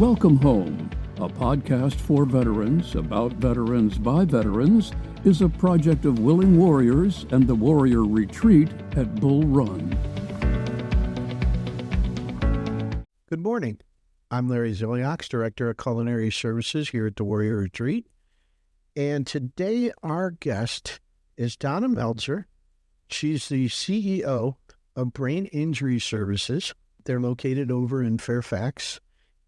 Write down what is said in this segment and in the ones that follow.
Welcome Home, a podcast for veterans, about veterans by veterans, is a project of Willing Warriors and the Warrior Retreat at Bull Run. Good morning. I'm Larry Ziliox, Director of Culinary Services here at the Warrior Retreat. And today our guest is Donna Meltzer. She's the CEO of Brain Injury Services. They're located over in Fairfax.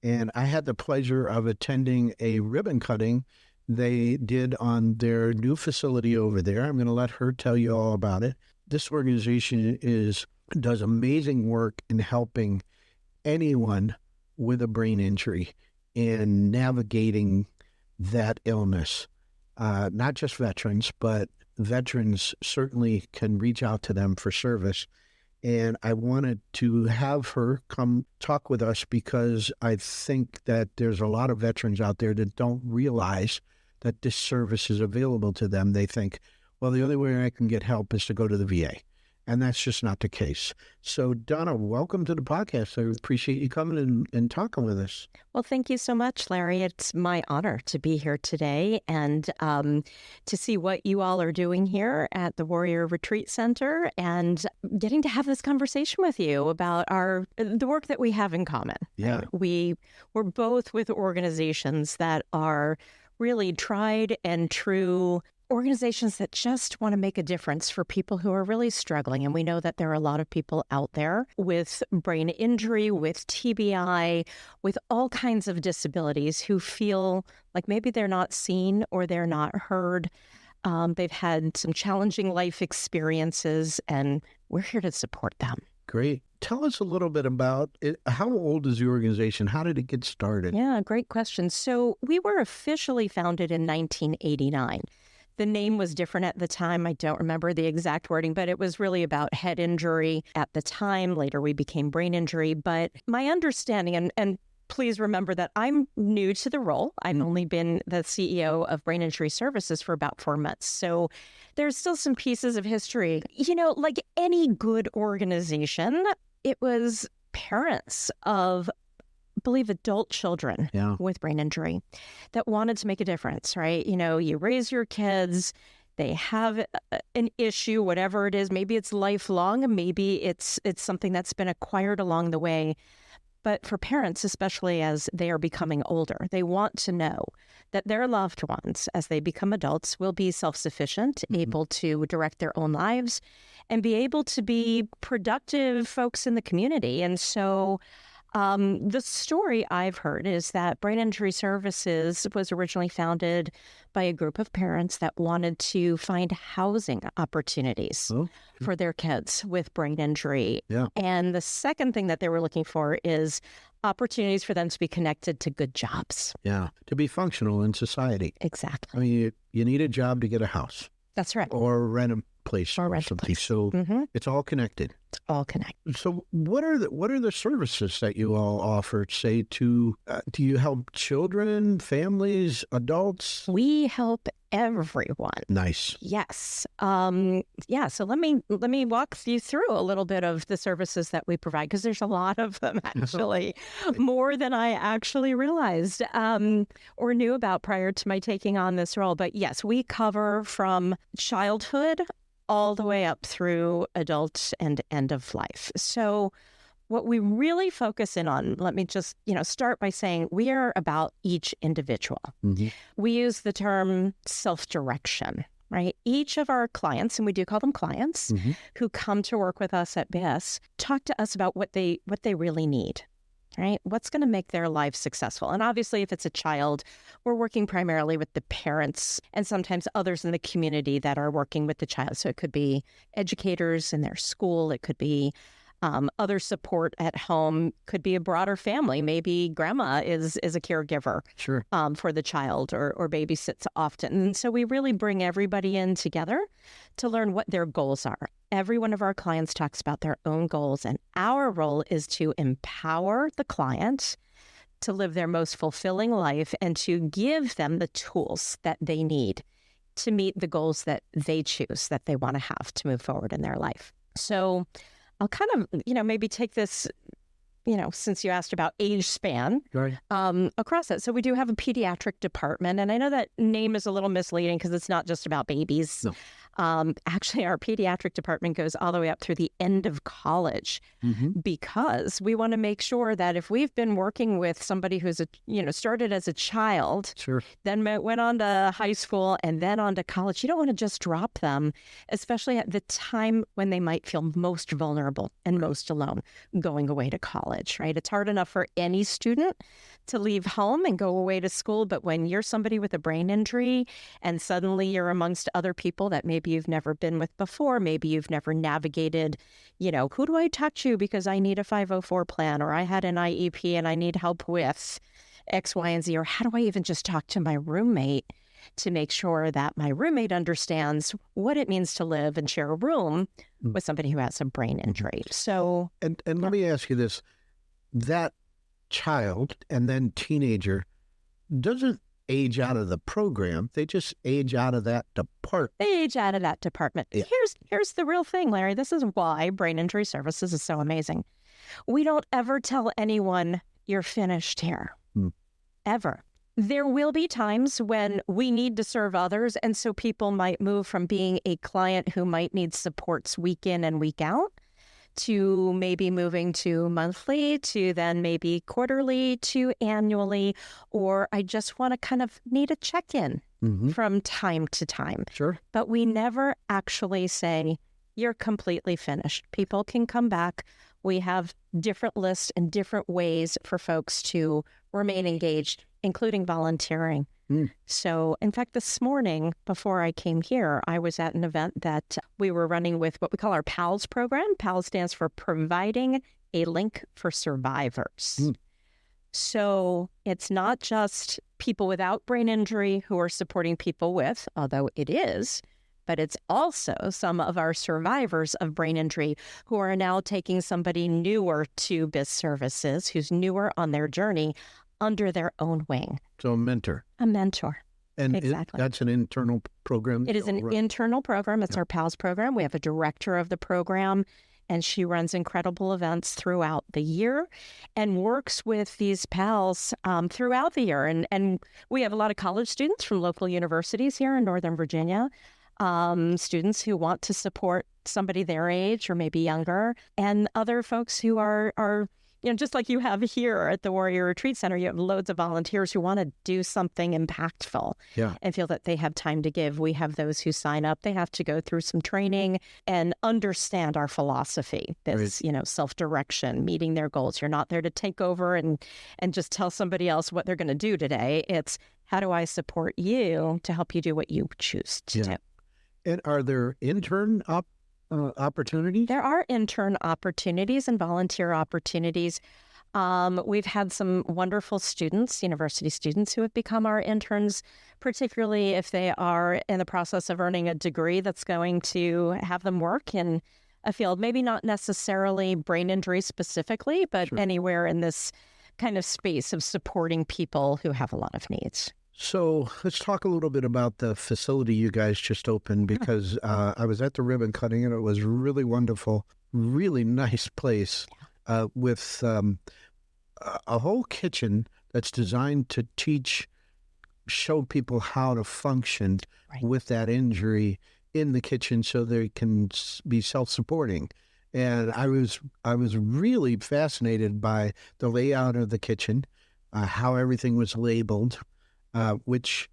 And I had the pleasure of attending a ribbon cutting they did on their new facility over there. I'm going to let her tell you all about it. This organization does amazing work in helping anyone with a brain injury in navigating that illness. Not just veterans, but veterans certainly can reach out to them for service. And I wanted to have her come talk with us because I think that there's a lot of veterans out there that don't realize that this service is available to them. They think, well, the only way I can get help is to go to the VA. And that's just not the case. So, Donna, welcome to the podcast. I appreciate you coming and talking with us. Well, thank you so much, Larry. It's my honor to be here today and to see what you all are doing here at the Warrior Retreat Center and getting to have this conversation with you about the work that we have in common. Yeah. We're both with organizations that are really tried and true organizations that just want to make a difference for people who are really struggling. And we know that there are a lot of people out there with brain injury, with TBI, with all kinds of disabilities who feel like maybe they're not seen or they're not heard. They've had some challenging life experiences, and we're here to support them. Great. Tell us a little bit about it. How old is the organization? How did it get started? Yeah, great question. So we were officially founded in 1989. The name was different at the time. I don't remember the exact wording, but it was really about head injury at the time. Later, we became brain injury. But my understanding, and please remember that I'm new to the role. I've only been the CEO of Brain Injury Services for about 4 months. So there's still some pieces of history. You know, like any good organization, it was parents of believe adult children with brain injury that wanted to make a difference, right? You know, you raise your kids, they have an issue, whatever it is. Maybe it's lifelong, maybe it's something that's been acquired along the way. But for parents, especially as they are becoming older, they want to know that their loved ones, as they become adults, will be self-sufficient, able to direct their own lives, and be able to be productive folks in the community. And so the story I've heard is that Brain Injury Services was originally founded by a group of parents that wanted to find housing opportunities for their kids with brain injury. Yeah. And the second thing that they were looking for is opportunities for them to be connected to good jobs. Yeah, to be functional in society. Exactly. I mean, you need a job to get a house. That's right. Or rent a place or something. So it's all connected. It's all connected. So what are the services that you all offer? Say do you help children, families, adults? We help everyone. Nice. Yes. So let me walk you through a little bit of the services that we provide, because there's a lot of them, actually, more than I actually realized or knew about prior to my taking on this role. But yes, we cover from childhood all the way up through adult and end of life. So what we really focus in on, let me just, start by saying we are about each individual. We use the term self-direction, right? Each of our clients, and we do call them clients, who come to work with us at BIS, talk to us about what they really need. Right? What's going to make their life successful? And obviously, if it's a child, we're working primarily with the parents and sometimes others in the community that are working with the child. So it could be educators in their school. It could be other support at home, could be a broader family. Maybe grandma is a caregiver for the child or babysits often. And so we really bring everybody in together to learn what their goals are. Every one of our clients talks about their own goals, and our role is to empower the client to live their most fulfilling life and to give them the tools that they need to meet the goals that they choose, that they want to have to move forward in their life. So I'll kind of, maybe take this since you asked about age span, Right. across that. So we do have a pediatric department, and I know that name is a little misleading because it's not just about babies. No. Actually, our pediatric department goes all the way up through the end of college because we want to make sure that if we've been working with somebody who's started as a child, Sure. then went on to high school and then on to college, you don't want to just drop them, especially at the time when they might feel most vulnerable and most alone going away to college, right? It's hard enough for any student to leave home and go away to school, but when you're somebody with a brain injury and suddenly you're amongst other people that maybe you've never been with before, maybe you've never navigated, who do I talk to because I need a 504 plan, or I had an IEP and I need help with X, Y, and Z, or how do I even just talk to my roommate to make sure that my roommate understands what it means to live and share a room with somebody who has a brain injury. So, and let me ask you this: that child and then teenager doesn't age out of the program; they just age out of that department. They age out of that department. Yeah. Here's the real thing, Larry. This is why Brain Injury Services is so amazing. We don't ever tell anyone you're finished here, ever. There will be times when we need to serve others, and so people might move from being a client who might need supports week in and week out to maybe moving to monthly, to then maybe quarterly, to annually, or I just want to kind of need a check-in from time to time. Sure. But we never actually say, you're completely finished. People can come back. We have different lists and different ways for folks to remain engaged, including volunteering. So, in fact, this morning, before I came here, I was at an event that we were running with what we call our PALS program. PALS stands for Providing a Link for Survivors. So it's not just people without brain injury who are supporting people with, although it is, but it's also some of our survivors of brain injury who are now taking somebody newer to BIS services, who's newer on their journey, under their own wing. So a mentor. A mentor. And Exactly. that's an internal program? It is an internal program. It's our PALS program. We have a director of the program, and she runs incredible events throughout the year and works with these PALS throughout the year. And we have a lot of college students from local universities here in Northern Virginia, students who want to support somebody their age or maybe younger, and other folks who are just like you have here at the Warrior Retreat Center, you have loads of volunteers who want to do something impactful and feel that they have time to give. We have those who sign up. They have to go through some training and understand our philosophy, this, self-direction, meeting their goals. You're not there to take over and just tell somebody else what they're going to do today. It's how do I support you to help you do what you choose to do? And are there intern opportunities? There are intern opportunities and volunteer opportunities. We've had some wonderful students, university students, who have become our interns, particularly if they are in the process of earning a degree that's going to have them work in a field, maybe not necessarily brain injury specifically, but anywhere in this kind of space of supporting people who have a lot of needs. So let's talk a little bit about the facility you guys just opened, because I was at the ribbon cutting and it was really wonderful, really nice place with a whole kitchen that's designed to show people how to function with that injury in the kitchen so they can be self-supporting. And I was really fascinated by the layout of the kitchen, how everything was labeled, which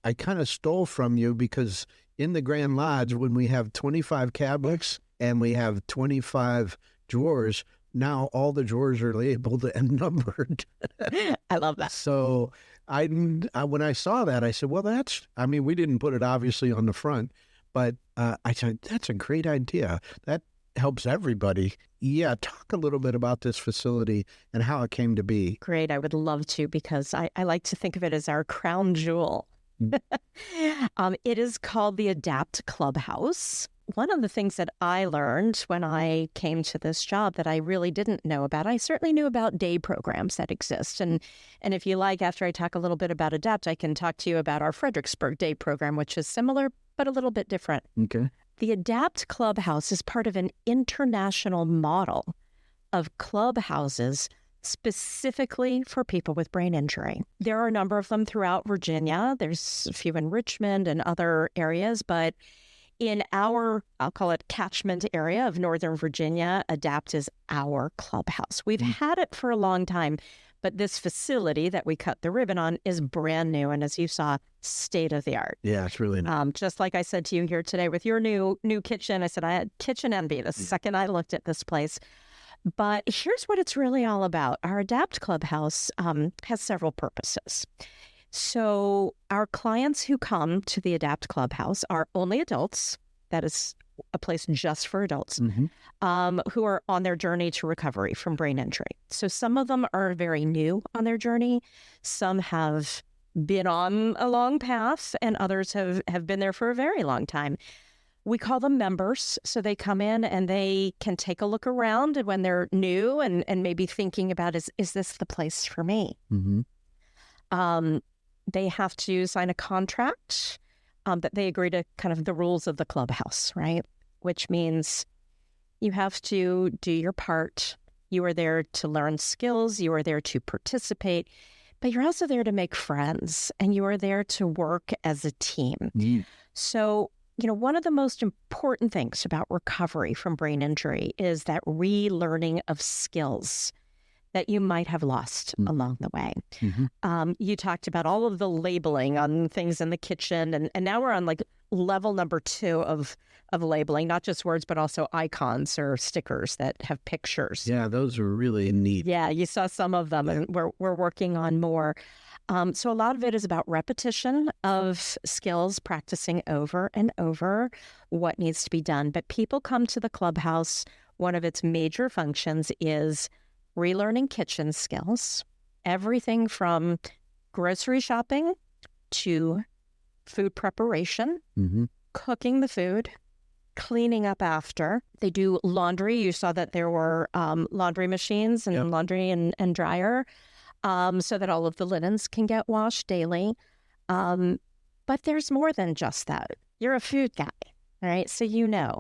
I kind of stole from you, because in the Grand Lodge, when we have 25 cabinets and we have 25 drawers, now all the drawers are labeled and numbered. I love that. So when I saw that, I said, well, we didn't put it obviously on the front, but I said, that's a great idea. That helps everybody. Yeah, talk a little bit about this facility and how it came to be. Great. I would love to, because I like to think of it as our crown jewel. It is called the ADAPT Clubhouse. One of the things that I learned when I came to this job that I really didn't know about, I certainly knew about day programs that exist. And if you like, after I talk a little bit about ADAPT, I can talk to you about our Fredericksburg day program, which is similar, but a little bit different. Okay. The ADAPT Clubhouse is part of an international model of clubhouses specifically for people with brain injury. There are a number of them throughout Virginia. There's a few in Richmond and other areas, but in our, I'll call it catchment area of Northern Virginia, ADAPT is our clubhouse. We've had it for a long time, but this facility that we cut the ribbon on is brand new. And as you saw, state of the art. Yeah, it's really nice. Just like I said to you here today with your new kitchen, I said I had kitchen envy the second I looked at this place. But here's what it's really all about. Our ADAPT Clubhouse has several purposes. So our clients who come to the ADAPT Clubhouse are only adults. That is a place just for adults who are on their journey to recovery from brain injury. So some of them are very new on their journey. Some have been on a long path, and others have been there for a very long time. We call them members. So they come in and they can take a look around when they're new and maybe thinking about, is this the place for me? They have to sign a contract that they agree to kind of the rules of the clubhouse, right? Which means you have to do your part. You are there to learn skills. You are there to participate, but you're also there to make friends, and you are there to work as a team. So, one of the most important things about recovery from brain injury is that relearning of skills that you might have lost along the way. You talked about all of the labeling on things in the kitchen, and now we're on like level number 2 of labeling, not just words, but also icons or stickers that have pictures. Yeah, those are really neat. Yeah, you saw some of them, and we're working on more. So a lot of it is about repetition of skills, practicing over and over what needs to be done. But people come to the clubhouse, one of its major functions is relearning kitchen skills, everything from grocery shopping to food preparation, cooking the food, cleaning up after. They do laundry. You saw that there were laundry machines and laundry and dryer so that all of the linens can get washed daily. But there's more than just that. You're a food guy. All right. So,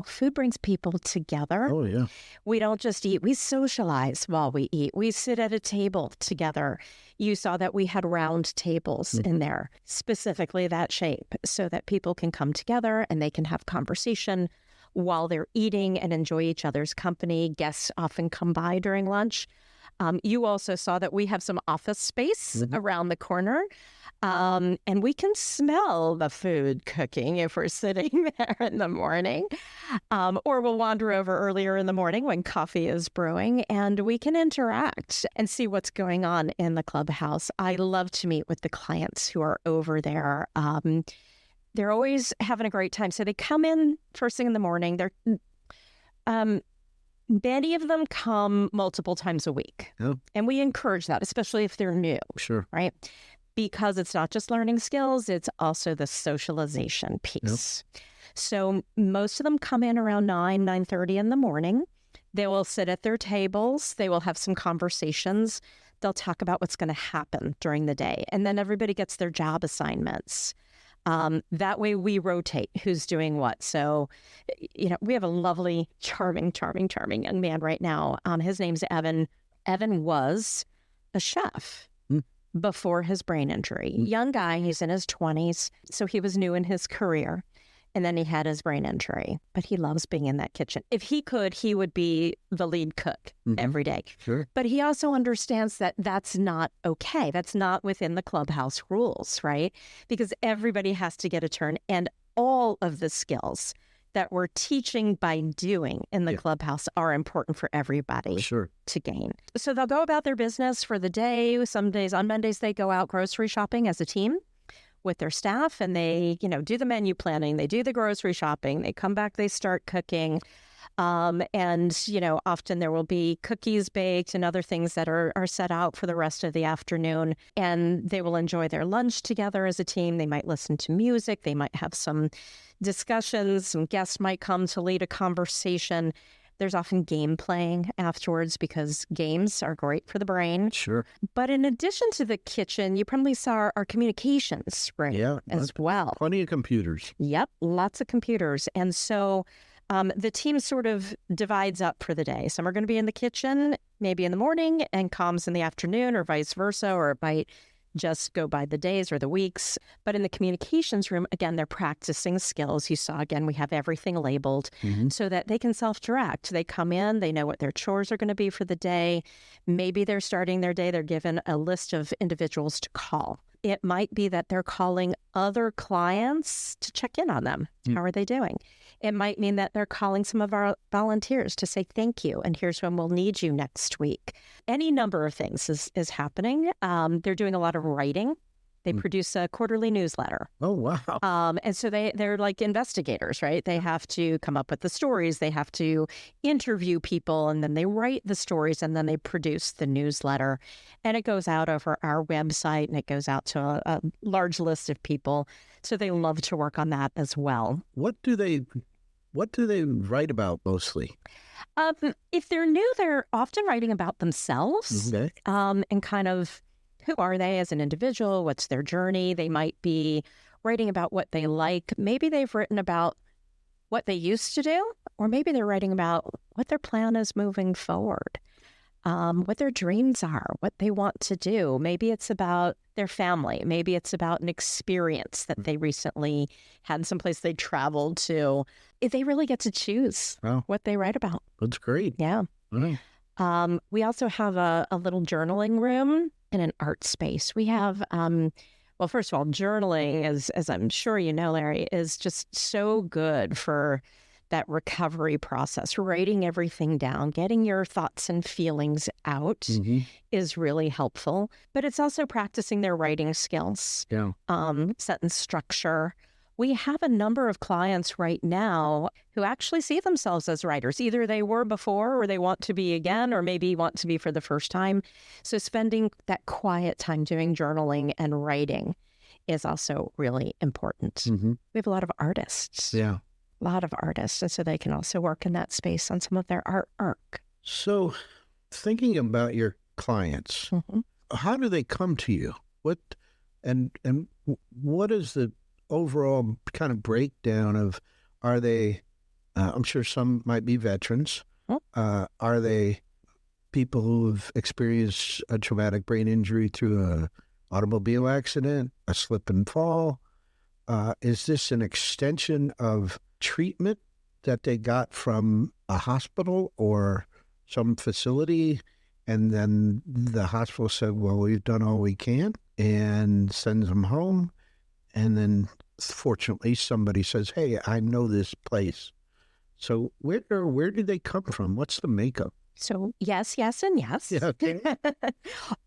food brings people together. Oh, yeah. We don't just eat. We socialize while we eat. We sit at a table together. You saw that we had round tables in there, specifically that shape, so that people can come together and they can have conversation while they're eating and enjoy each other's company. Guests often come by during lunch. You also saw that we have some office space around the corner. And we can smell the food cooking if we're sitting there in the morning. Or we'll wander over earlier in the morning when coffee is brewing, and we can interact and see what's going on in the clubhouse. I love to meet with the clients who are over there. They're always having a great time. So they come in first thing in the morning. Many of them come multiple times a week. Oh. And we encourage that, especially if they're new. Sure. Right? Because it's not just learning skills, it's also the socialization piece. Yep. So most of them come in around 9:30 in the morning. They will sit at their tables. They will have some conversations. They'll talk about what's going to happen during the day. And then everybody gets their job assignments. That way we rotate who's doing what. So, we have a lovely, charming young man right now. His name's Evan. Evan was a chef before his brain injury. Young guy, he's in his 20s, so he was new in his career. And then he had his brain injury, but he loves being in that kitchen. If he could, he would be the lead cook every day. Sure. But he also understands that that's not okay. That's not within the clubhouse rules, right? Because everybody has to get a turn. And all of the skills that we're teaching by doing in the clubhouse are important for everybody to gain. So they'll go about their business for the day. Some days, on Mondays, they go out grocery shopping as a team with their staff, and they, do the menu planning. They do the grocery shopping. They come back, they start cooking. And, often there will be cookies baked and other things that are set out for the rest of the afternoon. And they will enjoy their lunch together as a team. They might listen to music. They might have some discussions. Some guests might come to lead a conversation. There's often game playing afterwards because games are great for the brain. Sure. But in addition to the kitchen, you probably saw our communications room as well. Plenty of computers. Yep, lots of computers. And so The team sort of divides up for the day. Some are going to be in the kitchen, maybe in the morning, and comms in the afternoon, or vice versa, or it might just go by the days or the weeks. But in the communications room, again, they're practicing skills. You saw, again, we have everything labeled so that they can self-direct. They come in, they know what their chores are going to be for the day. Maybe they're starting their day, they're given a list of individuals to call. It might be that they're calling other clients to check in on them. How are they doing? It might mean that they're calling some of our volunteers to say thank you, and here's when we'll need you next week. Any number of things is happening. They're doing a lot of writing. They produce a quarterly newsletter. Oh, wow. And so they're like investigators, right? They have to come up with the stories. They have to interview people, and then they write the stories, and then they produce the newsletter. And it goes out over our website, and it goes out to a large list of people. So they love to work on that as well. What do they write about mostly? If they're new, they're often writing about themselves, Okay. And kind of who are they as an individual? What's their journey? They might be writing about what they like. Maybe they've written about what they used to do, or maybe they're writing about what their plan is moving forward, what their dreams are, what they want to do. Maybe it's about their family. Maybe it's about an experience that they recently had, someplace they traveled to. They really get to choose what they write about. That's great. Yeah. Wow. We also have a little journaling room and an art space. We have, well, first of all, journaling, as I'm sure you know, Larry, is just so good for that recovery process. Writing everything down, getting your thoughts and feelings out is really helpful. But it's also practicing their writing skills, sentence structure. We have a number of clients right now who actually see themselves as writers. Either they were before, or they want to be again, or maybe want to be for the first time. So spending that quiet time doing journaling and writing is also really important. We have a lot of artists. Yeah. A lot of artists. And so they can also work in that space on some of their artwork. So thinking about your clients, how do they come to you? What is the overall kind of breakdown of, are they, I'm sure some might be veterans. Are they people who have experienced a traumatic brain injury through an automobile accident, a slip and fall? Is this an extension of treatment that they got from a hospital or some facility, and then the hospital said, well, we've done all we can, and sends them home? And then fortunately somebody says, hey, I know this place. So where do they come from? What's the makeup? So yes, and yes. Yeah, okay.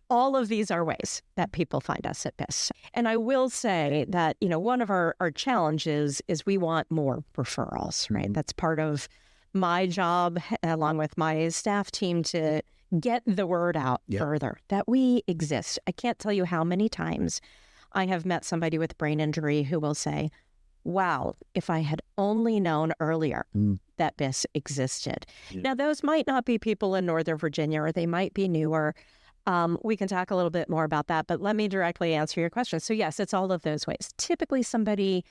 All of these are ways that people find us at BIS. And I will say that, one of our challenges is we want more referrals, right? That's part of my job, along with my staff team, to get the word out further that we exist. I can't tell you how many times I have met somebody with brain injury who will say, wow, if I had only known earlier that BIS existed. Now, those might not be people in Northern Virginia, or they might be newer. We can talk a little bit more about that, but let me directly answer your question. So yes, it's all of those ways. Typically, somebody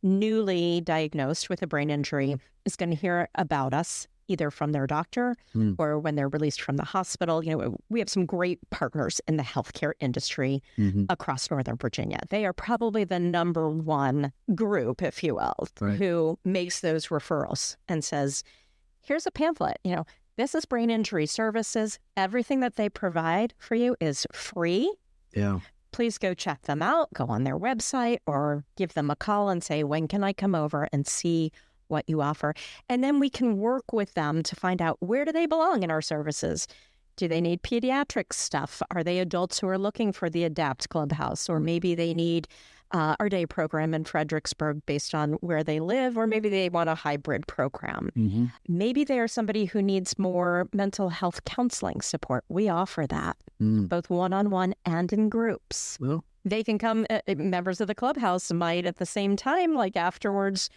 newly diagnosed with a brain injury is going to hear about us either from their doctor or when they're released from the hospital. We have some great partners in the healthcare industry across Northern Virginia. They are probably the number one group, if you will, who makes those referrals and says, here's a pamphlet, this is brain injury services. Everything that they provide for you is free. Yeah. Please go check them out, go on their website, or give them a call and say, when can I come over and see what you offer? And then we can work with them to find out, where do they belong in our services? Do they need pediatric stuff? Are they adults who are looking for the ADAPT Clubhouse? Or maybe they need our day program in Fredericksburg based on where they live, or maybe they want a hybrid program. Maybe they are somebody who needs more mental health counseling support. We offer that, both one-on-one and in groups. Well, they can come, members of the clubhouse might at the same time, like afterwards,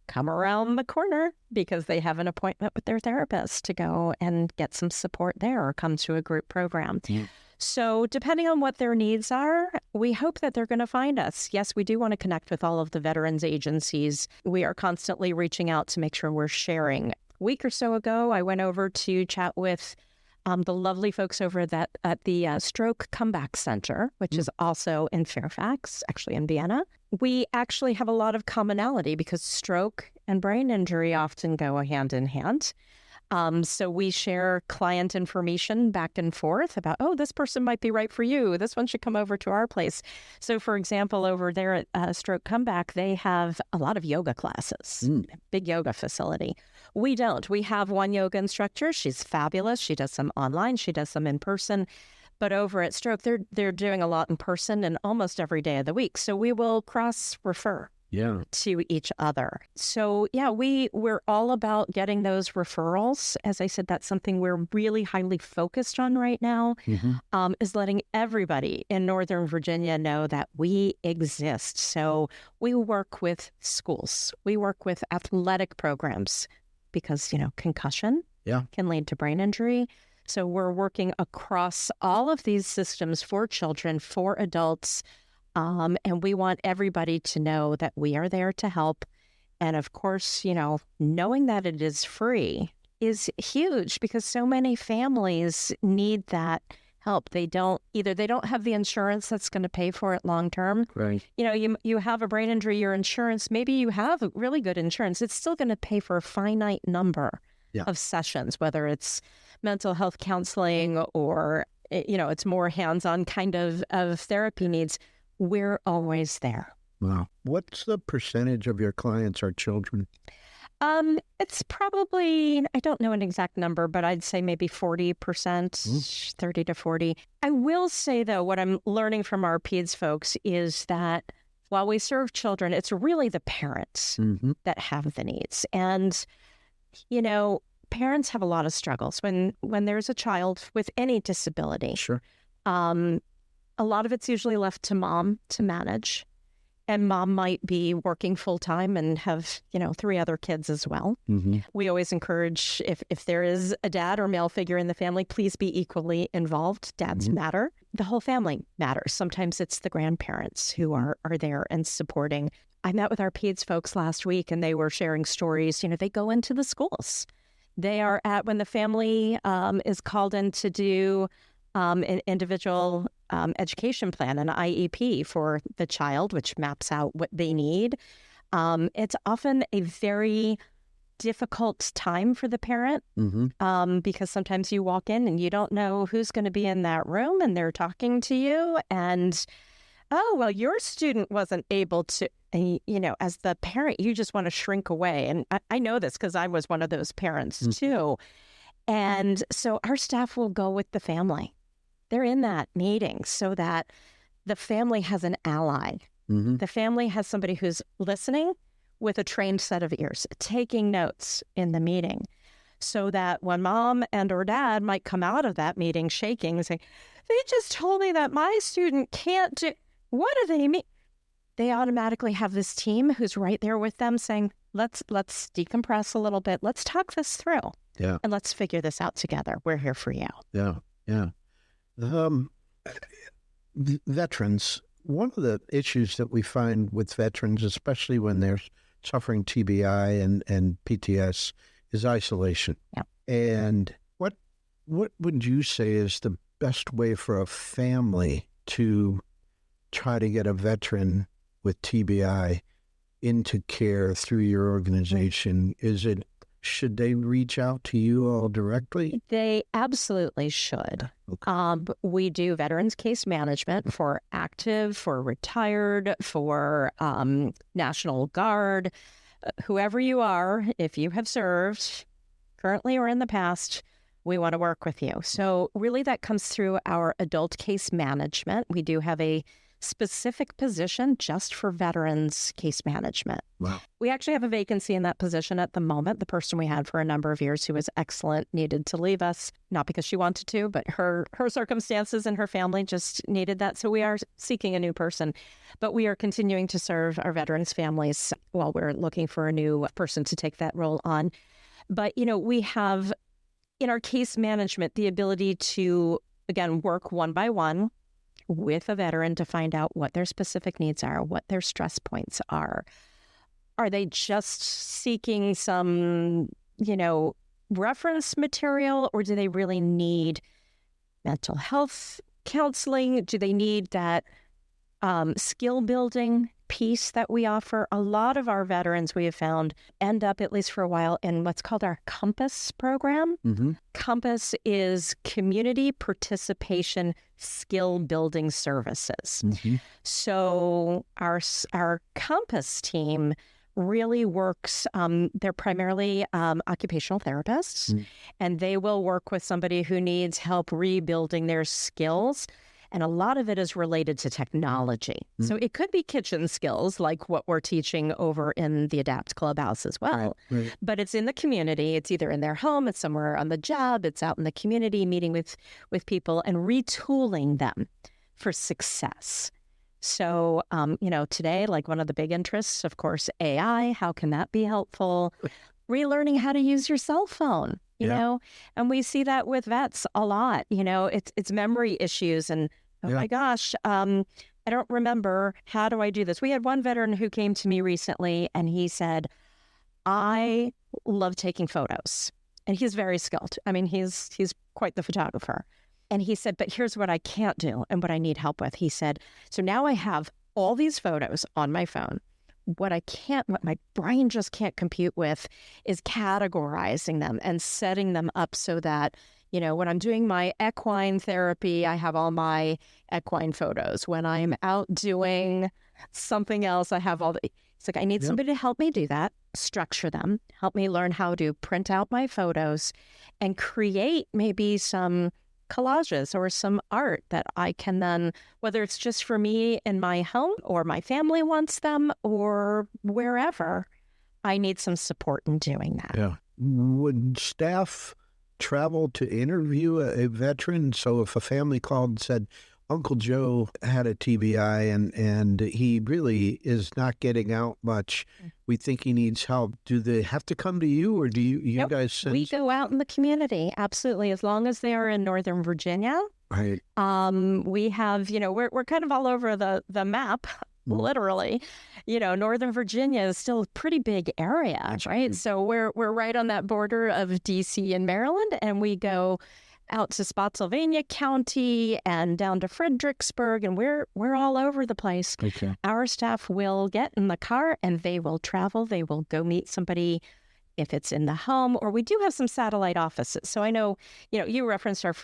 come around the corner because they have an appointment with their therapist to go and get some support there, or come to a group program. So depending on what their needs are, we hope that they're going to find us. Yes, we do want to connect with all of the veterans agencies. We are constantly reaching out to make sure we're sharing. A week or so ago, I went over to chat with the lovely folks over at the Stroke Comeback Center, which is also in Fairfax, actually in Vienna. We actually have a lot of commonality because stroke and brain injury often go hand in hand. So we share client information back and forth about, oh, this person might be right for you. This one should come over to our place. So, for example, over there at Stroke Comeback, they have a lot of yoga classes, big yoga facility. We don't. We have one yoga instructor. She's fabulous. She does some online. She does some in person. But over at Stroke, they're doing a lot in person and almost every day of the week. So we will cross-refer to each other. So yeah, we're all about getting those referrals. As I said, that's something we're really highly focused on right now, is letting everybody in Northern Virginia know that we exist. So we work with schools. We work with athletic programs because, concussion can lead to brain injury. So we're working across all of these systems for children, for adults, and we want everybody to know that we are there to help. And of course, knowing that it is free is huge because so many families need that help. They don't have the insurance that's going to pay for it long term. Right. You have a brain injury, your insurance, maybe you have a really good insurance. It's still going to pay for a finite number of sessions, whether it's mental health counseling or, it's more hands-on kind of therapy needs. We're always there. Wow. What's the percentage of your clients are children? It's probably, I don't know an exact number, but I'd say maybe 40%, 30 to 40. I will say, though, what I'm learning from our PEDS folks is that while we serve children, it's really the parents that have the needs. And, parents have a lot of struggles when there's a child with any disability. Sure. A lot of it's usually left to mom to manage. And mom might be working full time and have, 3 other kids as well. We always encourage if there is a dad or male figure in the family, please be equally involved. Dads matter. The whole family matters. Sometimes it's the grandparents who are there and supporting. I met with our PEDS folks last week and they were sharing stories. They go into the schools. They are when the family is called in to do an individual education plan, an IEP for the child, which maps out what they need. It's often a very difficult time for the parent because sometimes you walk in and you don't know who's going to be in that room and they're talking to you and, oh, well, your student wasn't able to, as the parent, you just want to shrink away. And I know this because I was one of those parents too. And so our staff will go with the family. They're in that meeting so that the family has an ally. The family has somebody who's listening with a trained set of ears, taking notes in the meeting so that when mom and or dad might come out of that meeting shaking and say, they just told me that my student can't do, what do they mean? They automatically have this team who's right there with them saying, let's decompress a little bit. Let's talk this through. Yeah. And let's figure this out together. We're here for you. Yeah. Yeah. Veterans, one of the issues that we find with veterans, especially when they're suffering TBI and PTS, is isolation. Yeah. And what would you say is the best way for a family to try to get a veteran with TBI into care through your organization? Should they reach out to you all directly? They absolutely should. Okay. We do veterans case management for active, for retired, for National Guard, whoever you are. If you have served currently or in the past, we want to work with you. So really that comes through our adult case management. We do have a specific position just for veterans case management. Wow. We actually have a vacancy in that position at the moment. The person we had for a number of years who was excellent needed to leave us, not because she wanted to, but her circumstances and her family just needed that. So we are seeking a new person, but we are continuing to serve our veterans families while we're looking for a new person to take that role on. But, we have in our case management the ability to, again, work one by one with a veteran to find out what their specific needs are, what their stress points are. Are they just seeking some, reference material, or do they really need mental health counseling? Do they need that skill building piece that we offer? A lot of our veterans, we have found, end up, at least for a while, in what's called our COMPASS program. Mm-hmm. COMPASS is Community Participation Skill Building Services. Mm-hmm. So our COMPASS team really works, they're primarily occupational therapists, and they will work with somebody who needs help rebuilding their skills. And a lot of it is related to technology. So it could be kitchen skills, like what we're teaching over in the ADAPT Clubhouse as well. Right. But it's in the community. It's either in their home, it's somewhere on the job, it's out in the community, meeting with people and retooling them for success. So, today, like one of the big interests, of course, AI, how can that be helpful? Relearning how to use your cell phone. You know, and we see that with vets a lot. It's memory issues and, my gosh, I don't remember. How do I do this? We had one veteran who came to me recently and he said, I love taking photos. And he's very skilled. I mean, he's quite the photographer. And he said, but here's what I can't do and what I need help with. He said, so now I have all these photos on my phone. What my brain just can't compute with is categorizing them and setting them up so that, when I'm doing my equine therapy, I have all my equine photos. When I'm out doing something else, I have all the... It's like, I need somebody to help me do that, structure them, help me learn how to print out my photos and create maybe some collages or some art that I can then, whether it's just for me in my home or my family wants them or wherever, I need some support in doing that. Yeah. Would staff travel to interview a veteran? So if a family called and said, Uncle Joe had a TBI and he really is not getting out much. We think he needs help. Do they have to come to you, or do you guys send? We go out in the community, absolutely, as long as they are in Northern Virginia. Right. We have, we're kind of all over the map, literally. Northern Virginia is still a pretty big area, right? So we're right on that border of DC and Maryland, and we go out to Spotsylvania County and down to Fredericksburg, and we're all over the place. Okay. Our staff will get in the car and they will travel. They will go meet somebody if it's in the home, or we do have some satellite offices. So I know, you referenced our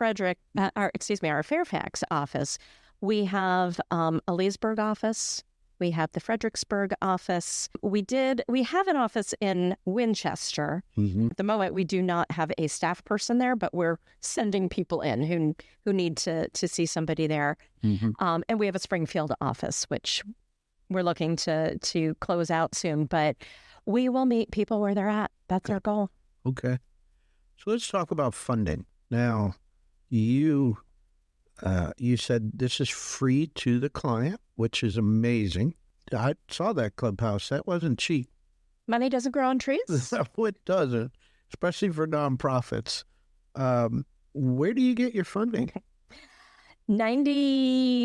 our Fairfax office. We have a Leesburg office. We have the Fredericksburg office. We have an office in Winchester. Mm-hmm. At the moment, we do not have a staff person there, but we're sending people in who need to see somebody there. Mm-hmm. And we have a Springfield office, which we're looking to close out soon. But we will meet people where they're at. That's our goal. Okay. So let's talk about funding. Now, you said this is free to the client, which is amazing. I saw that clubhouse. That wasn't cheap. Money doesn't grow on trees? No, it doesn't, especially for nonprofits. Where do you get your funding? Okay.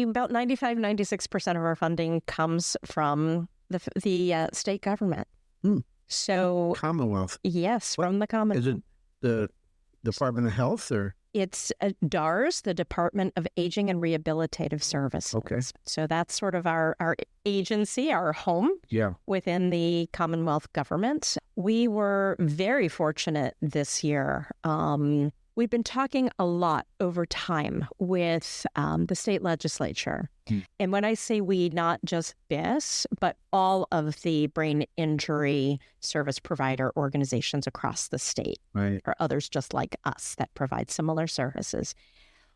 About 95, 96% of our funding comes from the state government. So Commonwealth. Yes, from the Commonwealth. Is it the Department of Health or? It's DARS, the Department of Aging and Rehabilitative Services. Okay. So that's sort of our agency, our home within the Commonwealth government. We were very fortunate this year. We've been talking a lot over time with the state legislature. And when I say we, not just BIS, but all of the brain injury service provider organizations across the state, right, or others just like us that provide similar services.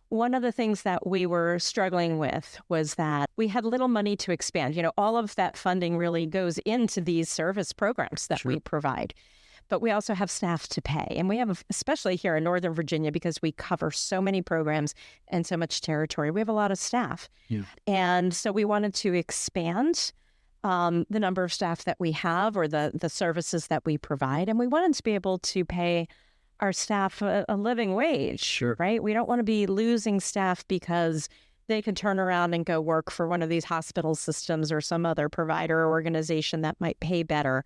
One of the things that we were struggling with was that we had little money to expand. All of that funding really goes into these service programs that we provide. But we also have staff to pay. And we have, especially here in Northern Virginia, because we cover so many programs and so much territory, we have a lot of staff. Yeah. And so we wanted to expand the number of staff that we have, or the services that we provide. And we wanted to be able to pay our staff a living wage, right? We don't want to be losing staff because they could turn around and go work for one of these hospital systems or some other provider or organization that might pay better.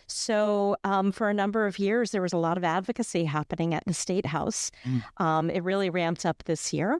So for a number of years, there was a lot of advocacy happening at the State House. It really ramped up this year.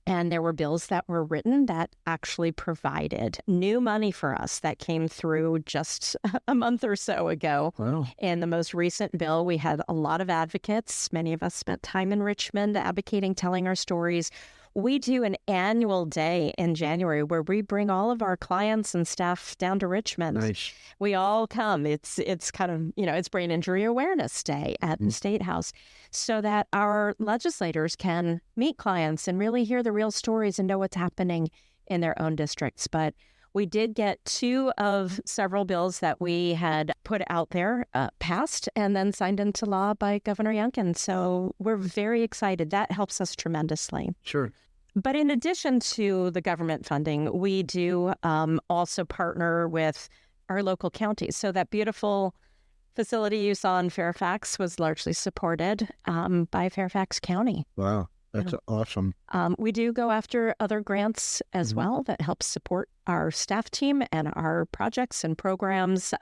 And there were bills that were written that actually provided new money for us that came through just a month or so ago. Wow. In the most recent bill, we had a lot of advocates. Many of us spent time in Richmond advocating, telling our stories. We do an annual day in January where we bring all of our clients and staff down to Richmond. Nice. We all come. It's kind of, it's Brain Injury Awareness Day at the State House so that our legislators can meet clients and really hear the real stories and know what's happening in their own districts. But we did get 2 of several bills that we had put out there, passed, and then signed into law by Governor Youngkin. So we're very excited. That helps us tremendously. Sure. But in addition to the government funding, we do also partner with our local counties. So that beautiful facility you saw in Fairfax was largely supported by Fairfax County. Wow. That's awesome. We do go after other grants as well that help support our staff team and our projects and programs.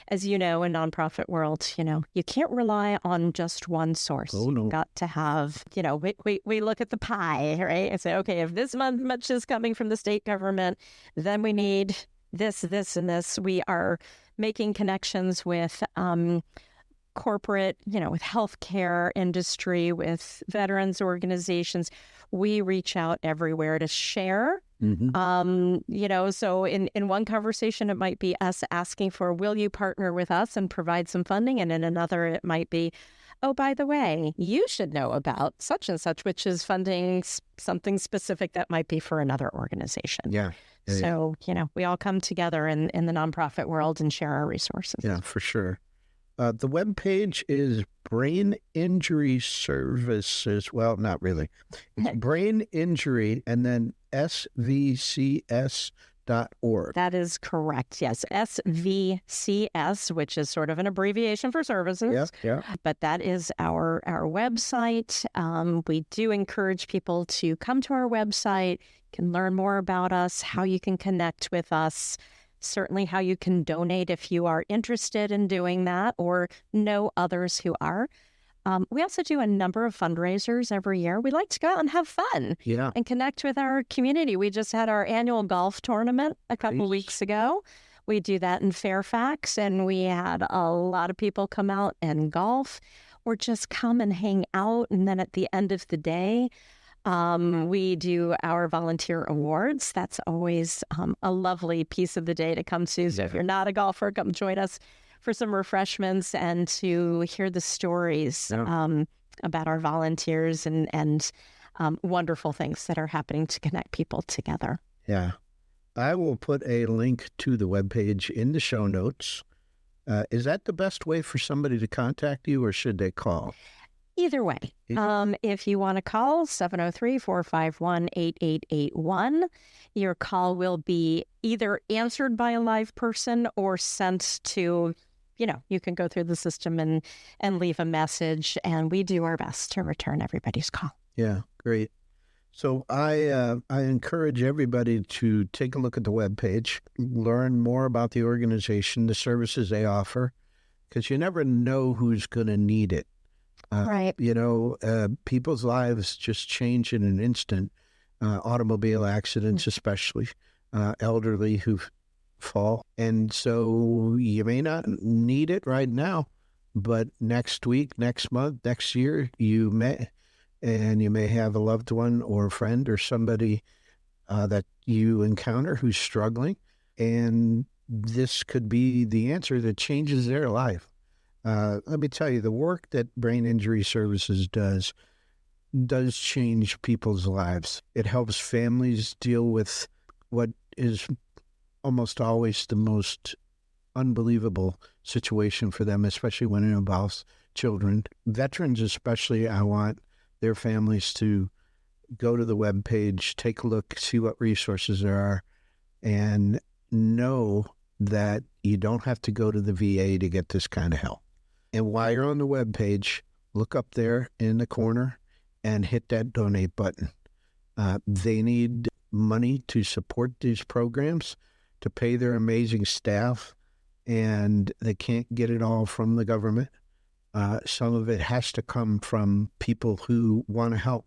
As you know, in nonprofit world, you can't rely on just one source. Oh, no. You've got to have, we look at the pie, right? And say, okay, if this much is coming from the state government, then we need this, and this. We are making connections with corporate, with healthcare industry, with veterans organizations. We reach out everywhere to share. So in one conversation, it might be us asking for, will you partner with us and provide some funding? And in another, it might be, oh, by the way, you should know about such and such, which is funding something specific that might be for another organization. Yeah. So, we all come together in the nonprofit world and share our resources. Yeah, for sure. The webpage is Brain Injury Services. Well, not really. It's Brain Injury and then svcs.org. That is correct. Yes. SVCS, which is sort of an abbreviation for services. Yeah. But that is our website. We do encourage people to come to our website, can learn more about us, how you can connect with us. Certainly how you can donate if you are interested in doing that or know others who are. We also do a number of fundraisers every year. We like to go out and have fun and connect with our community. We just had our annual golf tournament a couple of weeks ago. We do that in Fairfax, and we had a lot of people come out and golf or just come and hang out. And then at the end of the day, we do our volunteer awards. That's always a lovely piece of the day to come to. So if you're not a golfer, come join us for some refreshments and to hear the stories about our volunteers and wonderful things that are happening to connect people together. Yeah. I will put a link to the webpage in the show notes. Is that the best way for somebody to contact you, or should they call? Either way, if you want to call 703-451-8881, your call will be either answered by a live person or sent to, you can go through the system and leave a message, and we do our best to return everybody's call. Yeah, great. So I encourage everybody to take a look at the webpage, learn more about the organization, the services they offer, because you never know who's going to need it. Right. People's lives just change in an instant. Automobile accidents, especially elderly who fall. And so you may not need it right now, but next week, next month, next year, you may. And you may have a loved one or a friend or somebody that you encounter who's struggling. And this could be the answer that changes their life. Let me tell you, the work that Brain Injury Services does change people's lives. It helps families deal with what is almost always the most unbelievable situation for them, especially when it involves children. Veterans especially, I want their families to go to the webpage, take a look, see what resources there are, and know that you don't have to go to the VA to get this kind of help. And while you're on the webpage, look up there in the corner and hit that donate button. They need money to support these programs, to pay their amazing staff, and they can't get it all from the government. Some of it has to come from people who want to help.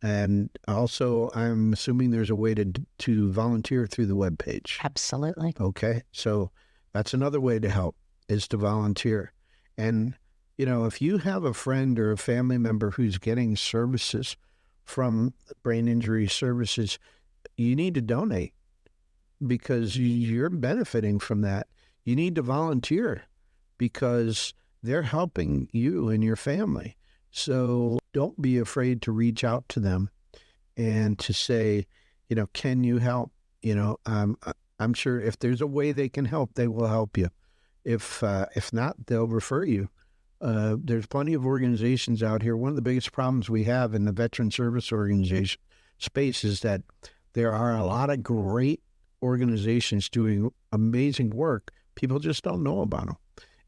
And also, I'm assuming there's a way to volunteer through the webpage. Absolutely. Okay, so that's another way to help, is to volunteer. And, if you have a friend or a family member who's getting services from brain injury services, you need to donate because you're benefiting from that. You need to volunteer because they're helping you and your family. So don't be afraid to reach out to them and to say, can you help? I'm sure if there's a way they can help, they will help you. If not, they'll refer you. There's plenty of organizations out here. One of the biggest problems we have in the veteran service organization space is that there are a lot of great organizations doing amazing work. People just don't know about them.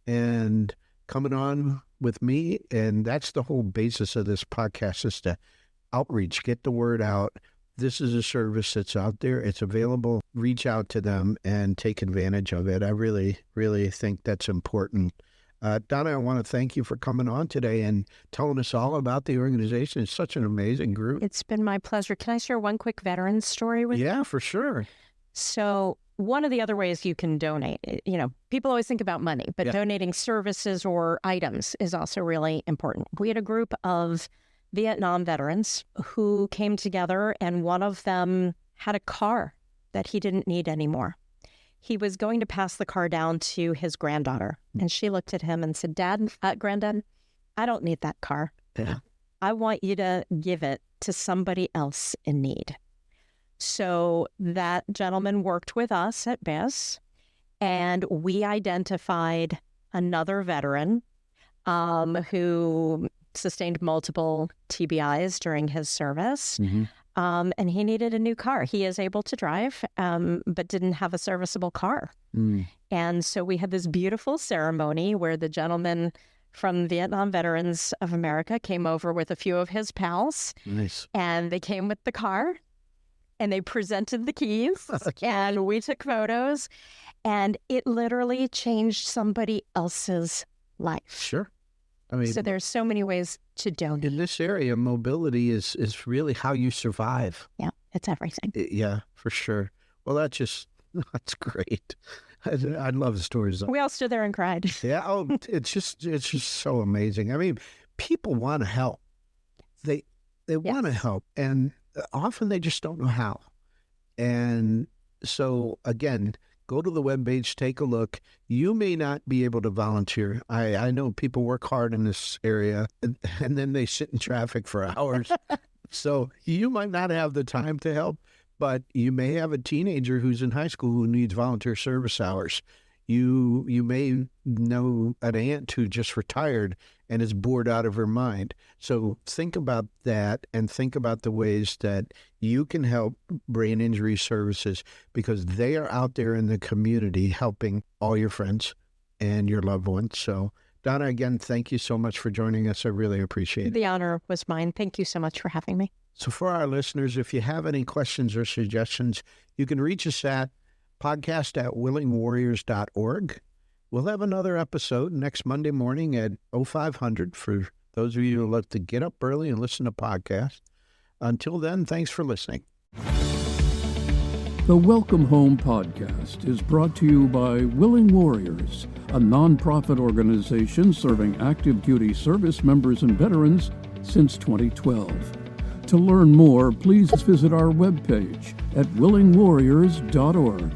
And coming on with me, and that's the whole basis of this podcast, is to outreach, get the word out. This is a service that's out there. It's available. Reach out to them and take advantage of it. I really, really think that's important. Donna, I want to thank you for coming on today and telling us all about the organization. It's such an amazing group. It's been my pleasure. Can I share one quick veteran story with you? Yeah, for sure. So one of the other ways you can donate, people always think about money, but donating services or items is also really important. We had a group of Vietnam veterans who came together, and one of them had a car that he didn't need anymore. He was going to pass the car down to his granddaughter, and she looked at him and said, Granddad, I don't need that car. Yeah. I want you to give it to somebody else in need. So that gentleman worked with us at BIS, and we identified another veteran who sustained multiple TBIs during his service. Mm-hmm. And he needed a new car. He is able to drive, but didn't have a serviceable car. Mm. And so we had this beautiful ceremony where the gentleman from Vietnam Veterans of America came over with a few of his pals. Nice. And they came with the car, and they presented the keys, and we took photos, and it literally changed somebody else's life. Sure. I mean, so there's so many ways to donate. In this area, mobility is really how you survive. Yeah, it's everything. Yeah, for sure. Well, that's great. I love the stories. We all stood there and cried. Yeah. Oh, it's just so amazing. I mean, people want to help. They want to help, and often they just don't know how. And so, again, go to the webpage, take a look. You may not be able to volunteer. I know people work hard in this area, and then they sit in traffic for hours. So you might not have the time to help, but you may have a teenager who's in high school who needs volunteer service hours. You may know an aunt who just retired and is bored out of her mind. So think about that, and think about the ways that you can help brain injury services, because they are out there in the community helping all your friends and your loved ones. So Donna, again, thank you so much for joining us. I really appreciate it. The honor was mine. Thank you so much for having me. So for our listeners, if you have any questions or suggestions, you can reach us at podcast@willingwarriors.org. We'll have another episode next Monday morning at 0500 for those of you who love to get up early and listen to podcasts. Until then, thanks for listening. The Welcome Home podcast is brought to you by Willing Warriors, a nonprofit organization serving active duty service members and veterans since 2012. To learn more, please visit our webpage at willingwarriors.org.